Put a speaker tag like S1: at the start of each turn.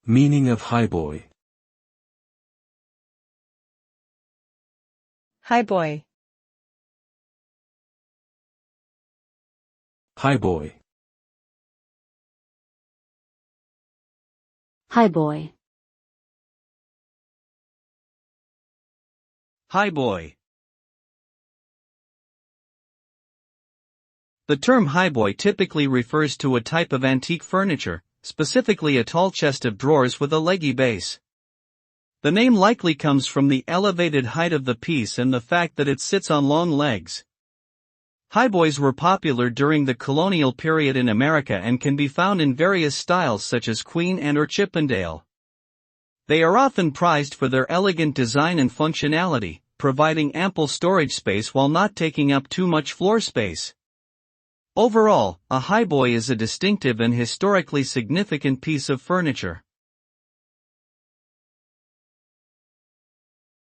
S1: Meaning of highboy.
S2: highboy,
S1: Highboy.
S3: highboy,
S4: Highboy. The term highboy typically refers to a type of antique furniture, specifically a tall chest of drawers with a leggy base. The name likely comes from the elevated height of the piece and the fact that it sits on long legs. Highboys were popular during the colonial period in America and can be found in various styles such as Queen and or Chippendale. They are often prized for their elegant design and functionality, providing ample storage space while not taking up too much floor space. Overall, a highboy is a distinctive and historically significant piece of furniture.